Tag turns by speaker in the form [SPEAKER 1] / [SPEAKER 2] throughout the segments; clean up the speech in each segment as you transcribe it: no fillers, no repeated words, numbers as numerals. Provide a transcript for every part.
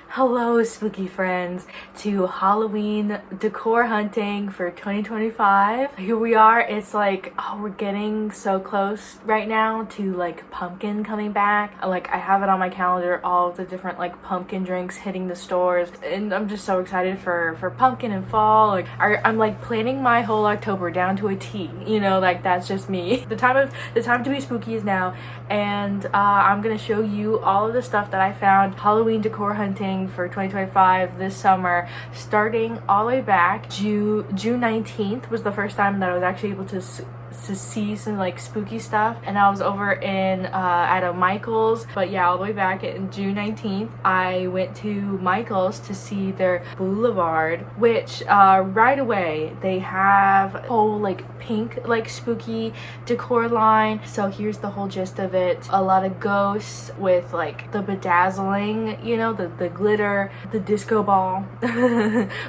[SPEAKER 1] Hello, spooky friends, to Halloween decor hunting for 2025. Here we are. It's like, oh, we're getting so close right now to like pumpkin coming back. Like, I have it on my calendar, all of the different like pumpkin drinks hitting the stores, and I'm just so excited for pumpkin and fall. Like, I'm like planning my whole October down to a T. You know, like that's just me. The time to be spooky is now, and I'm gonna show you all of the stuff that I found Halloween decor hunting for 2025 this summer, starting all the way back June 19th was the first time that I was actually able to see some like spooky stuff, and I was over in at a Michael's. But yeah, all the way back in June 19th I went to Michael's to see their Boulevard, which right away they have a whole like pink like spooky decor line. So here's the whole gist of it: a lot of ghosts with like the bedazzling, you know, the glitter, the disco ball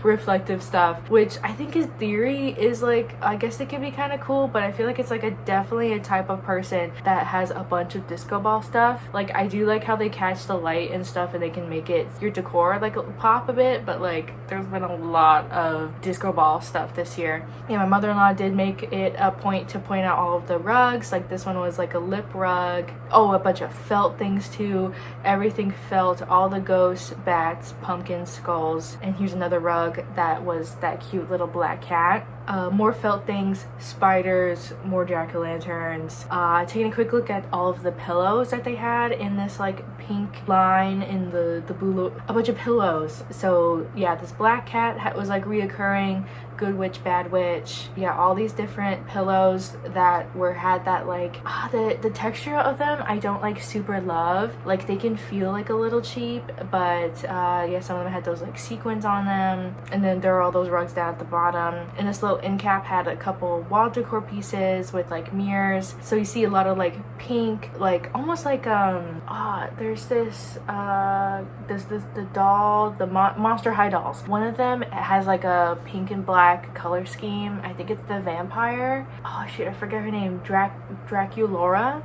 [SPEAKER 1] reflective stuff, which I think his theory is like, I guess it can be kind of cool, but I feel like it's like definitely a type of person that has a bunch of disco ball stuff. Like, I do like how they catch the light and stuff and they can make it your decor like pop a bit, but like there's been a lot of disco ball stuff this year. Yeah, my mother-in-law did make it a point to point out all of the rugs. Like, this one was like a lip rug. Oh, a bunch of felt things too. Everything felt, all the ghosts, bats, pumpkins, skulls. And here's another rug that was that cute little black cat. More felt things, spiders, more jack-o'-lanterns. Taking a quick look at all of the pillows that they had in this like pink line in the blue, a bunch of pillows. So yeah, this black cat was like reoccurring, good witch, bad witch. Yeah, all these different pillows that had that like the texture of them I don't like super love. Like, they can feel like a little cheap, but yeah, some of them had those like sequins on them. And then there are all those rugs down at the bottom, and this little end cap had a couple wall decor pieces with like mirrors. So you see a lot of like pink, like almost like there's this the doll, the Monster High dolls. One of them has like a pink and black color scheme. I think it's the vampire. Oh shit, I forget her name. Draculaura.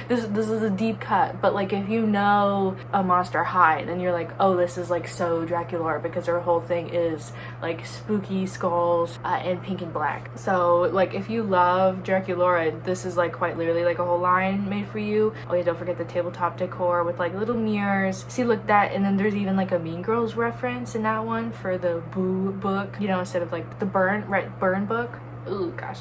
[SPEAKER 1] this is a deep cut, but like if you know a Monster High, then you're like, oh, this is like so Draculaura, because her whole thing is like spooky skulls and pink and black. So like if you love Draculaura, this is like quite literally like a whole line made for you. Oh yeah, don't forget the tabletop decor with like little mirrors. See, look, that, and then there's even like a Mean Girls reference in that one for the Boo book, you know, instead of like the Burn book. Ooh, gosh.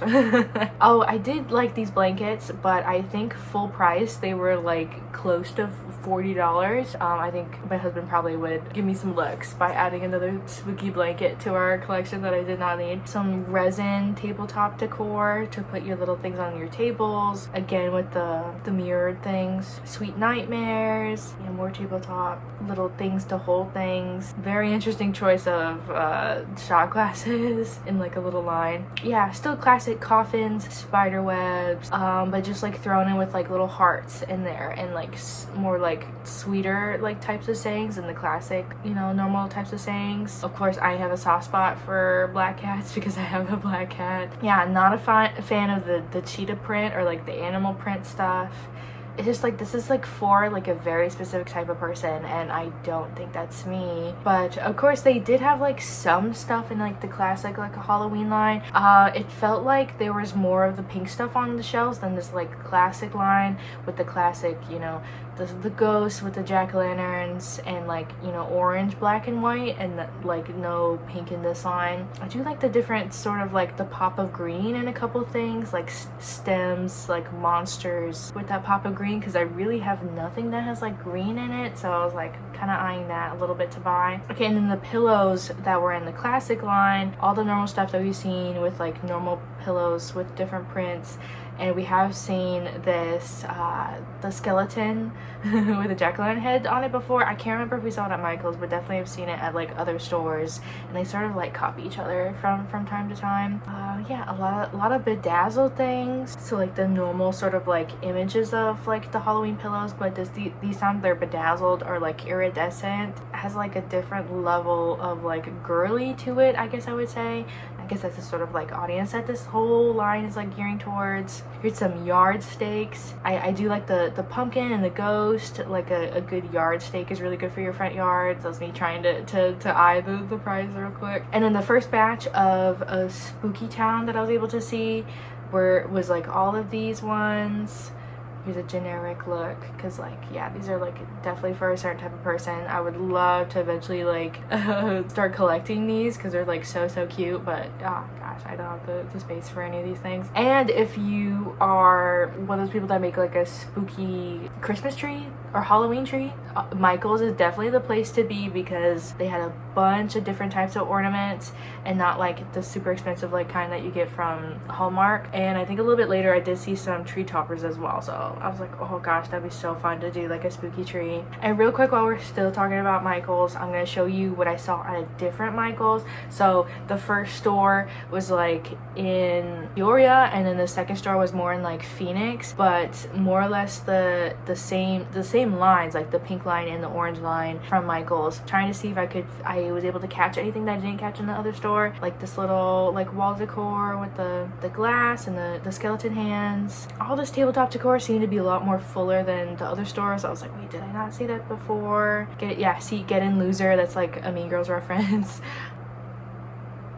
[SPEAKER 1] Oh, I did like these blankets, but I think full price they were like close to $40. I think my husband probably would give me some looks by adding another spooky blanket to our collection that I did not need. Some resin tabletop decor to put your little things on your tables, again with the mirrored things. Sweet Nightmares, you know, more tabletop little things to hold things. Very interesting choice of shot glasses in like a little line. Yeah, still classic coffins, spider webs, but just like thrown in with like little hearts in there, and like more like sweeter like types of sayings than the classic, you know, normal types of sayings. Of course, I have a soft spot for black cats because I have a black cat. Yeah, not a fan of the cheetah print or like the animal print stuff. It's just like, this is like for like a very specific type of person, and I don't think that's me. But of course they did have like some stuff in like the classic like a Halloween line. It felt like there was more of the pink stuff on the shelves than this like classic line with the classic, you know, the ghosts with the jack-o'-lanterns and like, you know, orange, black and white, and like no pink in this line. I do like the different sort of like the pop of green in a couple things, like stems, like monsters with that pop of green, because I really have nothing that has like green in it, so I was like kind of eyeing that a little bit to buy. Okay, and then the pillows that were in the classic line, all the normal stuff that we've seen with like normal pillows with different prints. And we have seen this the skeleton with a jack-o'-lantern head on it before. I can't remember if we saw it at Michael's, but definitely have seen it at like other stores, and they sort of like copy each other from time to time. Yeah, a lot of bedazzled things. So like the normal sort of like images of like the Halloween pillows, but these times they're bedazzled or like iridescent. It has like a different level of like girly to it, I guess I would say. guess that's the sort of like audience that this whole line is like gearing towards. Here's some yard stakes. I do like the pumpkin and the ghost. Like a good yard stake is really good for your front yard. So that's me trying to eye the prize real quick. And then the first batch of a spooky town that I was able to see was like all of these ones. Here's a generic look, because like, yeah, these are like definitely for a certain type of person. I would love to eventually like start collecting these because they're like so cute, but oh gosh, I don't have the space for any of these things. And if you are one of those people that make like a spooky Christmas tree or Halloween tree, Michael's is definitely the place to be, because they had a bunch of different types of ornaments and not like the super expensive like kind that you get from Hallmark. And I think a little bit later I did see some tree toppers as well, so I was like, oh gosh, that'd be so fun to do like a spooky tree. And real quick, while we're still talking about Michael's, I'm gonna show you what I saw at a different Michael's. So the first store was like in Peoria, and then the second store was more in like Phoenix, but more or less the same lines, like the pink line and the orange line from Michael's. Trying to see if I was able to catch anything that I didn't catch in the other store, like this little like wall decor with the glass and the skeleton hands. All this tabletop decor seemed to be a lot more fuller than the other stores. I was like, wait, did I not see that before? Get in loser, that's like a Mean Girls reference.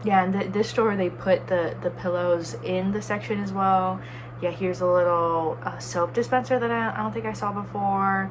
[SPEAKER 1] Yeah, and this store they put the pillows in the section as well. Yeah, here's a little soap dispenser that I don't think I saw before.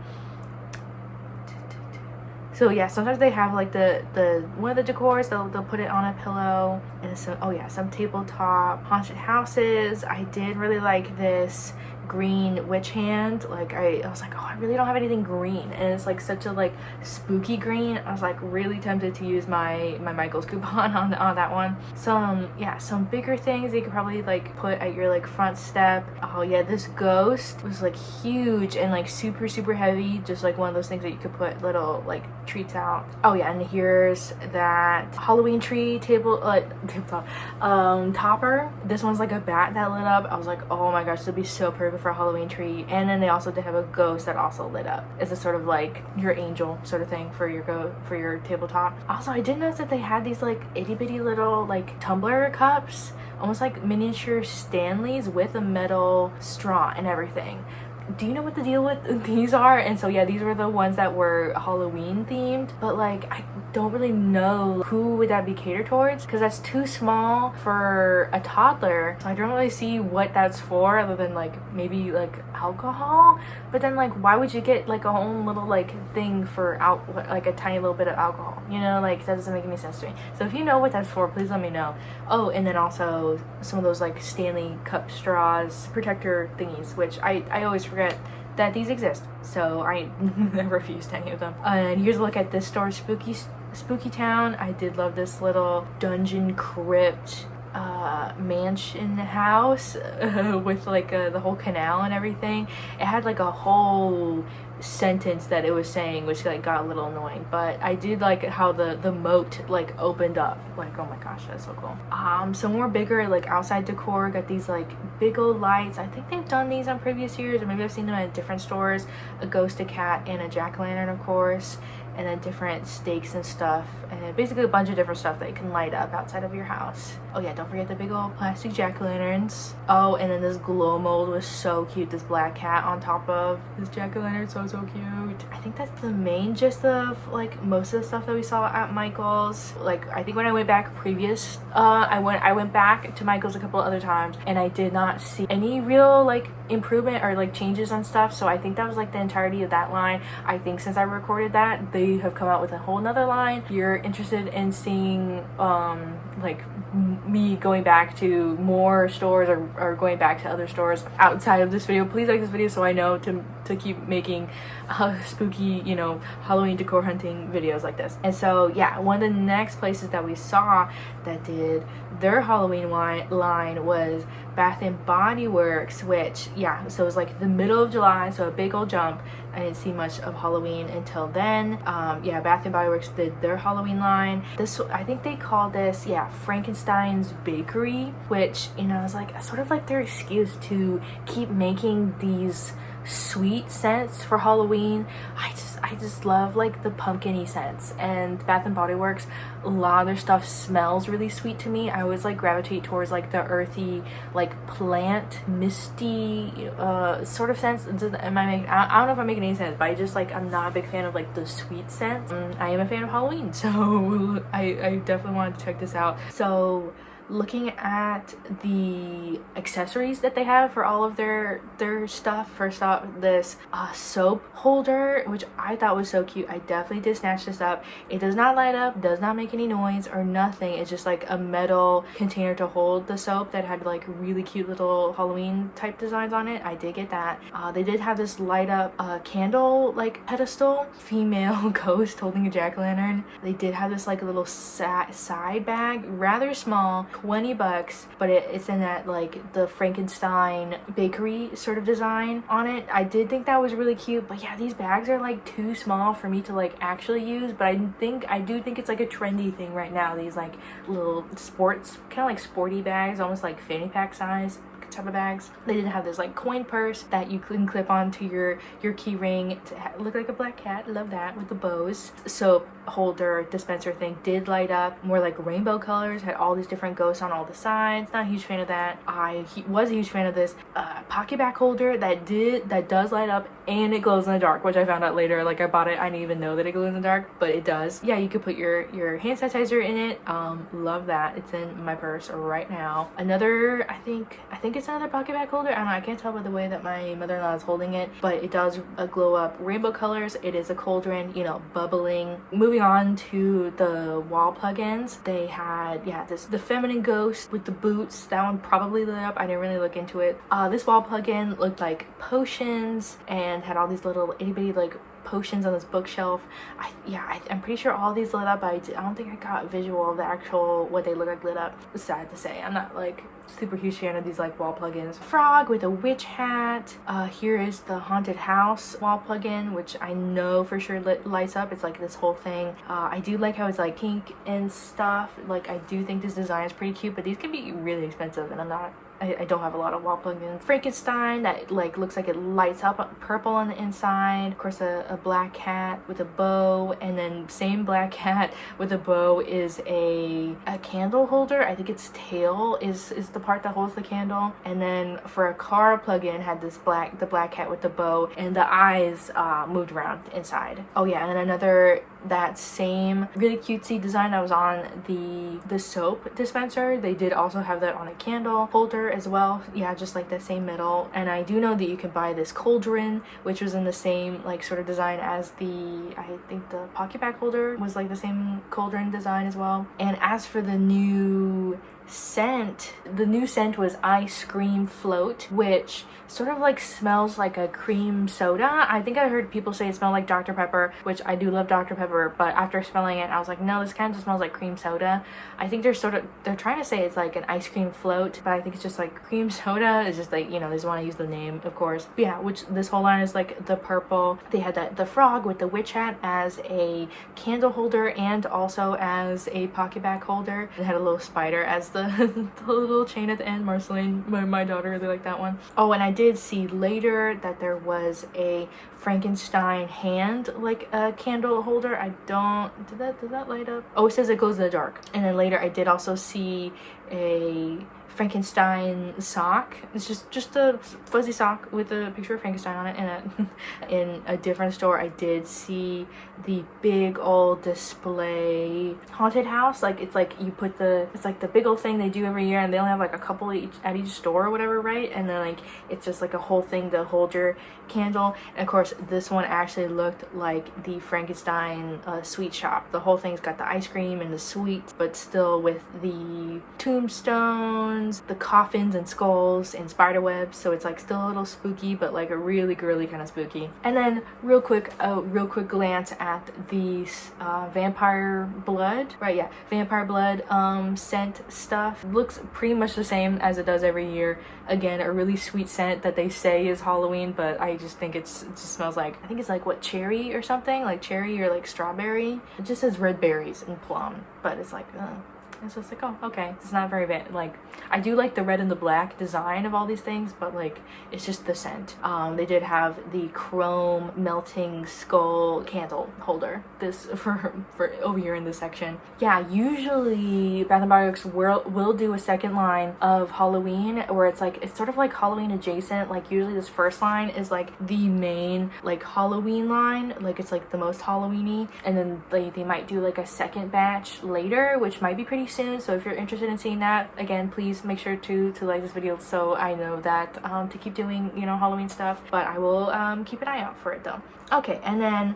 [SPEAKER 1] So yeah, sometimes they have like the one of the decors, they'll put it on a pillow. And some tabletop haunted houses. I did really like this green witch hand. Like I was like, oh, I really don't have anything green, and it's like such a like spooky green. I was like really tempted to use my Michael's coupon on that one. Some bigger things you could probably like put at your like front step. Oh yeah, this ghost was like huge and like super heavy, just like one of those things that you could put little like treats out. Oh yeah, and here's that Halloween tree tabletop topper. This one's like a bat that lit up. I was like, oh my gosh, this would be so perfect for a Halloween tree. And then they also did have a ghost that also lit up. It's a sort of like your angel sort of thing for your tabletop. Also, I did notice that they had these like itty bitty little like tumbler cups, almost like miniature Stanleys with a metal straw and everything. Do you know what the deal with these are? And so yeah, these were the ones that were Halloween themed, but like I don't really know who would that be catered towards, because that's too small for a toddler. So I don't really see what that's for, other than like maybe like alcohol. But then like, why would you get like a own little like thing for like a tiny little bit of alcohol, you know? Like that doesn't make any sense to me. So if you know what that's for, please let me know. Oh, and then also some of those like Stanley cup straws protector thingies, which I always forget that these exist, so I never refused any of them. And here's a look at this store's spooky town. I did love this little dungeon crypt mansion house with like the whole canal and everything. It had like a whole sentence that it was saying, which like got a little annoying, but I did like how the moat like opened up. Like, oh my gosh, that's so cool. Some more bigger like outside decor. Got these like big old lights. I think they've done these on previous years, or maybe I've seen them at different stores. A ghost, a cat, and a jack-o'-lantern, of course. And then different stakes and stuff, and basically a bunch of different stuff that you can light up outside of your house. Oh yeah, don't forget the big old plastic jack-o'-lanterns. Oh, and then this glow mold was so cute. This black cat on top of this jack-o'-lantern, so cute. I think that's the main gist of like most of the stuff that we saw at Michael's. Like I think when I went back I went back to Michael's a couple other times, and I did not see any real like improvement or like changes on stuff. So I think that was like the entirety of that line. I think since I recorded that, they have come out with a whole nother line. If you're interested in seeing like me going back to more stores or going back to other stores outside of this video, please like this video so I know to keep making spooky, you know, Halloween decor hunting videos like this. And so yeah, one of the next places that we saw that did their Halloween line was Bath and Body Works, which yeah, so it was like the middle of July, so a big old jump. I didn't see much of Halloween until then. Yeah, Bath and Body Works did their Halloween line. I think they called this, yeah, Frankenstein's Bakery, which, you know, is like sort of like their excuse to keep making these sweet scents for Halloween. I just love like the pumpkin-y scents, and Bath and Body Works, a lot of their stuff smells really sweet to me. I always like gravitate towards like the earthy, like plant, misty sort of scents. Am I making, I don't know if I'm making any sense, but I just like, I'm not a big fan of like the sweet scents. I am a fan of Halloween, so I definitely wanted to check this out. So looking at the accessories that they have for all of their stuff, first off, this soap holder, which I thought was so cute. I definitely did snatch this up. It does not light up, does not make any noise or nothing. It's just like a metal container to hold the soap that had like really cute little Halloween type designs on it. I did get that. They did have this light up candle like pedestal, female ghost holding a jack-o'-lantern. They did have this like a little side bag, rather small, $20, but it's in that like the Frankenstein bakery sort of design on it. I did think that was really cute, but yeah, these bags are like too small for me to like actually use. But I do think it's like a trendy thing right now, these like little sports, kind of like sporty bags, almost like fanny pack size type of bags. They did have this like coin purse that you can clip onto your key ring to look like a black cat. Love that, with the bows. Soap holder dispenser thing did light up, more like rainbow colors, had all these different ghosts on all the sides. Not a huge fan of that. I was a huge fan of this pocket back holder that does light up and it glows in the dark, which I found out later. Like I bought it, I didn't even know that it glows in the dark, but it does. Yeah, you could put your hand sanitizer in it. Love that. It's in my purse right now. Another, I think it's another pocket back holder. I don't know, I can't tell by the way that my mother-in-law is holding it, but it does glow up rainbow colors. It is a cauldron, you know, bubbling. Moving on to the wall plug-ins, they had the feminine ghost with the boots. That one probably lit up. I didn't really look into it. This wall plug-in looked like potions and had all these little itty-bitty like potions on this bookshelf. I'm pretty sure all these lit up. I don't think I got a visual of the actual what they look like lit up. It's sad to say, I'm not like super huge fan of these like wall plugins. Frog with a witch hat. Here is the haunted house wall plugin, which I know for sure lights up. It's like this whole thing. I do like how it's like pink and stuff. Like I do think this design is pretty cute, but these can be really expensive, and I don't have a lot of wall plugins. Frankenstein that like looks like it lights up purple on the inside. Of course, a black cat with a bow, and then same black cat with a bow is a candle holder. I think its tail is the part that holds the candle. And then for a car plug-in had the black cat with the bow, and the eyes moved around inside. Oh yeah, and then another, that same really cutesy design that was on the soap dispenser, they did also have that on a candle holder as well. Yeah, just like the same metal. And I do know that you can buy this cauldron, which was in the same like sort of design as I think the pocket bag holder was like the same cauldron design as well. And as for the new scent, the new scent was ice cream float, which sort of like smells like a cream soda. I think I heard people say it smelled like Dr. Pepper, which I do love Dr. Pepper, but after smelling it I was like, no, this kind of just smells like cream soda. I think they're trying to say it's like an ice cream float, but I think it's just like cream soda. It's just like, you know, they just want to use the name, of course. But yeah, which this whole line is like the purple. They had the frog with the witch hat as a candle holder and also as a pocket bag holder. It had a little spider as the little chain at the end. Marceline, my daughter, really liked that one. Oh, and I did see later that there was a Frankenstein hand, like a candle holder. I don't, did that light up? Oh, it says it glows in the dark. And then later I did also see a Frankenstein sock. It's just a fuzzy sock with a picture of Frankenstein on it. And in a different store I did see the big old display haunted house. Like it's like you put it's like the big old thing they do every year, and they only have like a couple at each store or whatever, right? And then like it's just like a whole thing to hold your candle. And of course this one actually looked like the Frankenstein sweet shop. The whole thing's got the ice cream and the sweets, but still with the tombstones, the coffins and skulls and spider webs. So it's like still a little spooky, but like a really girly kind of spooky. And then real quick glance at the vampire blood, right? Yeah, vampire blood scent stuff. Looks pretty much the same as it does every year. Again, a really sweet scent that they say is Halloween, but I just think it just smells like, I think it's like what, cherry or something, like cherry or like strawberry. It just says red berries and plum, but it's like It's just like, oh, okay. It's not very bad. Like, I do like the red and the black design of all these things, but like, it's just the scent. They did have the chrome melting skull candle holder. This for over here in this section. Yeah, usually Bath and Body Works will do a second line of Halloween where it's like, it's sort of like Halloween adjacent. Like usually this first line is like the main like Halloween line, like it's like the most Halloweeny, and then they might do like a second batch later, which might be pretty soon. So if you're interested in seeing that, again, please make sure to like this video so I know that to keep doing, you know, Halloween stuff. But I will keep an eye out for it though. Okay, and then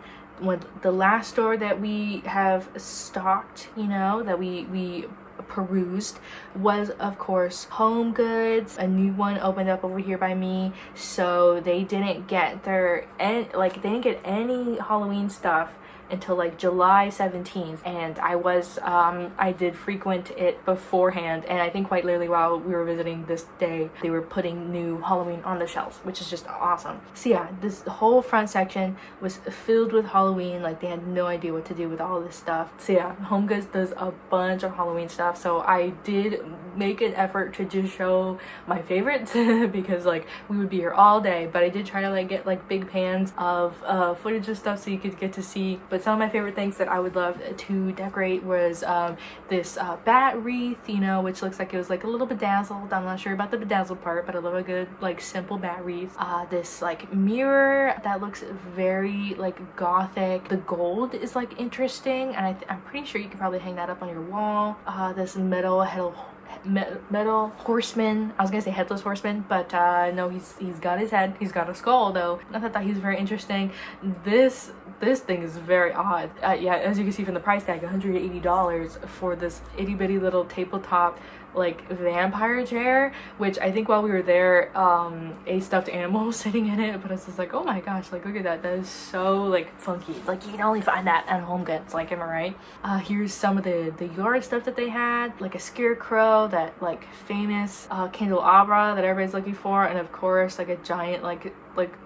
[SPEAKER 1] the last store that we have stocked, you know, that we perused was of course HomeGoods. A new one opened up over here by me, so they didn't get any Halloween stuff until like July 17th, and I did frequent it beforehand, and I think quite literally while we were visiting this day they were putting new Halloween on the shelves, which is just awesome. So yeah, this whole front section was filled with Halloween. Like they had no idea what to do with all this stuff. So yeah, HomeGoods does a bunch of Halloween stuff, so I did make an effort to just show my favorites because like we would be here all day, but I did try to like get like big pans of footage of stuff so you could get to see. But some of my favorite things that I would love to decorate was this bat wreath, you know, which looks like it was like a little bedazzled. I'm not sure about the bedazzled part, but I love a good like simple bat wreath. This like mirror that looks very like gothic. The gold is like interesting, and I'm pretty sure you could probably hang that up on your wall. This metal horseman. I was gonna say headless horseman, but no, he's got his head. He's got a skull though. I thought he was very interesting. This thing is very odd. Yeah, as you can see from the price tag, $180 for this itty bitty little tabletop like vampire chair, which I think while we were there a stuffed animal was sitting in it, but it's just like, oh my gosh, like look at that. That is so like funky. Like you can only find that at HomeGoods, like, am I right? Here's some of the yard stuff that they had, like a scarecrow, that like famous candelabra that everybody's looking for, and of course like a giant like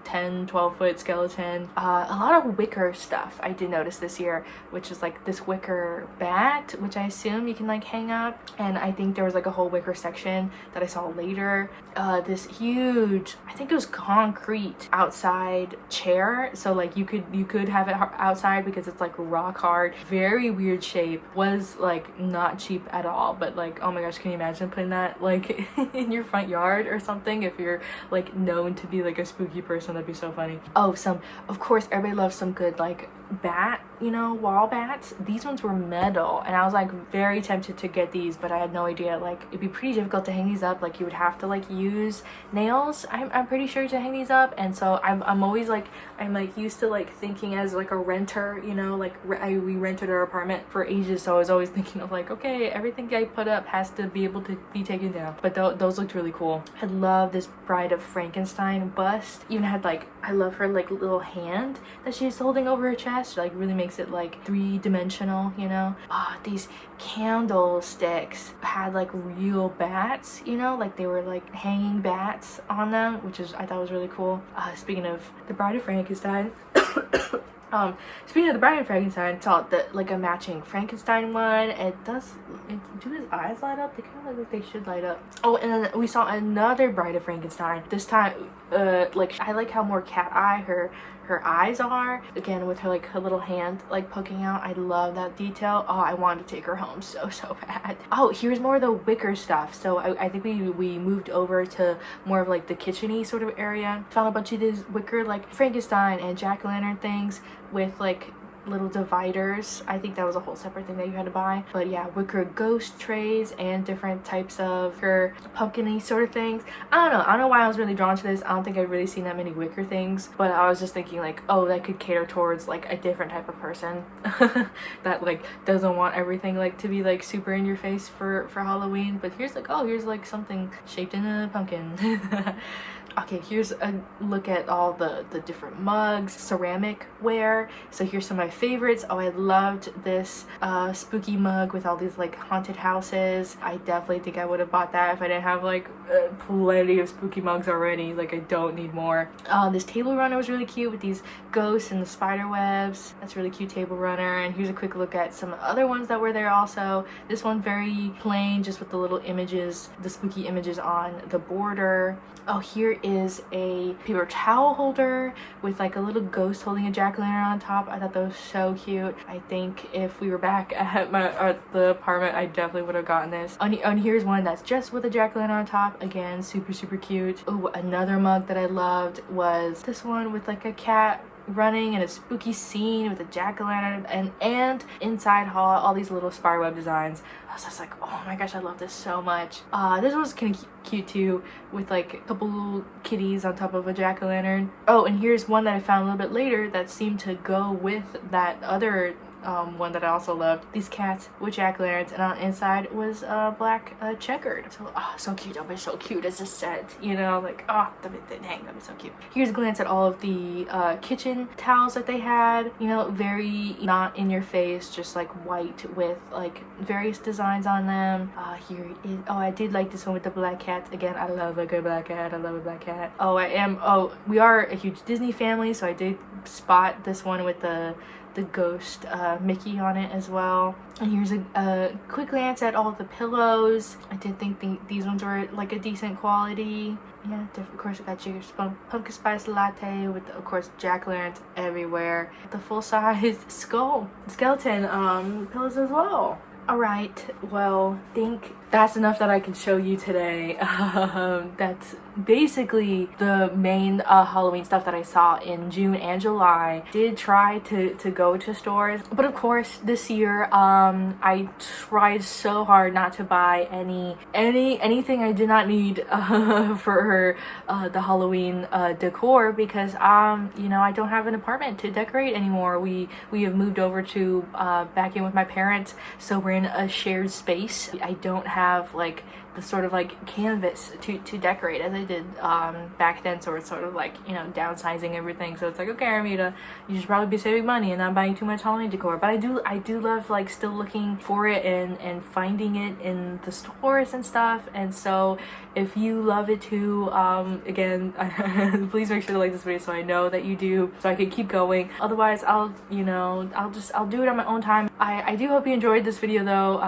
[SPEAKER 1] 10-12 foot skeleton. A lot of wicker stuff I did notice this year, which is like this wicker bat, which I assume you can like hang up, and I think there was like a whole wicker section that I saw later. This huge, I think it was concrete outside chair, so like you could have it outside because it's like rock hard, very weird shape, was like not cheap at all, but like, oh my gosh, can you imagine putting that like in your front yard or something if you're like known to be like a spooky person? That'd be so funny. Oh, of course everybody loves some good like bat, you know, wall bats. These ones were metal, and I was like very tempted to get these, but I had no idea. Like it'd be pretty difficult to hang these up. Like you would have to like use nails, I'm pretty sure, to hang these up. And so I'm always like, I'm like used to like thinking as like a renter, you know, like we rented our apartment for ages, so I was always thinking of like, okay, everything I put up has to be able to be taken down. But those looked really cool. I love this Bride of Frankenstein bust. Even had like, I love her like little hand that she's holding over her chest. Like really makes it like three-dimensional, you know. These candlesticks had like real bats, you know, like they were like hanging bats on them, which is, I thought was really cool. Speaking of the Bride of Frankenstein, speaking of the Bride of Frankenstein, I saw like a matching Frankenstein one. Do his eyes light up? They kind of look like they should light up. Oh, and then we saw another Bride of Frankenstein. This time, like I like how more cat eye her eyes are, again with her like her little hand like poking out. I love that detail. Oh, I wanted to take her home so bad. Oh, here's more of the wicker stuff. So I think we moved over to more of like the kitchen-y sort of area. Found a bunch of these wicker like Frankenstein and jack-o'-lantern things with like little dividers. I think that was a whole separate thing that you had to buy. But yeah, wicker ghost trays and different types of wicker pumpkin-y sort of things. I don't know why I was really drawn to this. I don't think I've really seen that many wicker things, but I was just thinking like, oh, that could cater towards like a different type of person that like doesn't want everything like to be like super in your face for Halloween. But here's like, oh, here's like something shaped in a pumpkin. Okay, here's a look at all the different mugs, ceramic ware. So here's some of my favorites. Oh, I loved this spooky mug with all these like haunted houses. I definitely think I would have bought that if I didn't have like plenty of spooky mugs already. Like I don't need more. This table runner was really cute with these ghosts and the spider webs. That's a really cute table runner. And here's a quick look at some other ones that were there also. This one very plain, just with the little images, the spooky images on the border. Oh, here is a paper towel holder with like a little ghost holding a jack-o'-lantern on top. I thought that was so cute. I think if we were back at the apartment, I definitely would have gotten this. And here's one that's just with a jack-o'-lantern on top. Again, super cute. Oh, another mug that I loved was this one with like a cat running in a spooky scene with a jack-o'-lantern and inside all these little spiderweb designs. I was just like, oh my gosh, I love this so much. This was kind of cute too, with like a couple little kitties on top of a jack-o'-lantern. Oh, and here's one that I found a little bit later that seemed to go with that other one that I also loved. These cats with jack-o'-lanterns, and on the inside was black checkered. So so cute. That'll be so cute as a set, you know, like dang, that'd be so cute. Here's a glance at all of the kitchen towels that they had, you know, very not in your face, just like white with like various designs on them. Here is, oh, I did like this one with the black cat. Again, I love a good black cat. I love a black cat. We are a huge Disney family, so I did spot this one with the ghost Mickey on it as well. And here's a quick glance at all the pillows. I did think these ones were like a decent quality. Yeah, of course I got your pumpkin spice latte with, of course, jack-o'-lanterns everywhere. The full-size skeleton pillows as well. Alright, well, I think that's enough that I can show you today. That's basically the main Halloween stuff that I saw in June and July. Did try to go to stores, but of course this year I tried so hard not to buy anything I did not need for the Halloween decor, because you know, I don't have an apartment to decorate anymore. We have moved over to back in with my parents, so we're in a shared space. I don't have like the sort of like canvas to decorate as I did back then, so it's sort of like, you know, downsizing everything. So it's like, okay, Armida, you should probably be saving money and not buying too much Halloween decor. But I do love like still looking for it and finding it in the stores and stuff. And so if you love it too, again, please make sure to like this video so I know that you do, so I can keep going. Otherwise, I'll do it on my own time. I do hope you enjoyed this video though.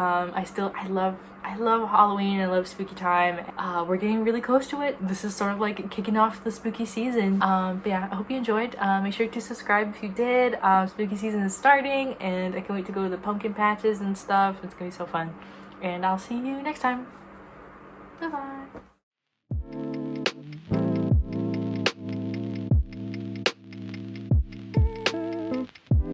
[SPEAKER 1] I love Halloween. I love spooky time. We're getting really close to it. This is sort of like kicking off the spooky season. But yeah, I hope you enjoyed. Make sure to subscribe if you did. Spooky season is starting, and I can't wait to go to the pumpkin patches and stuff. It's gonna be so fun. And I'll see you next time. Bye bye.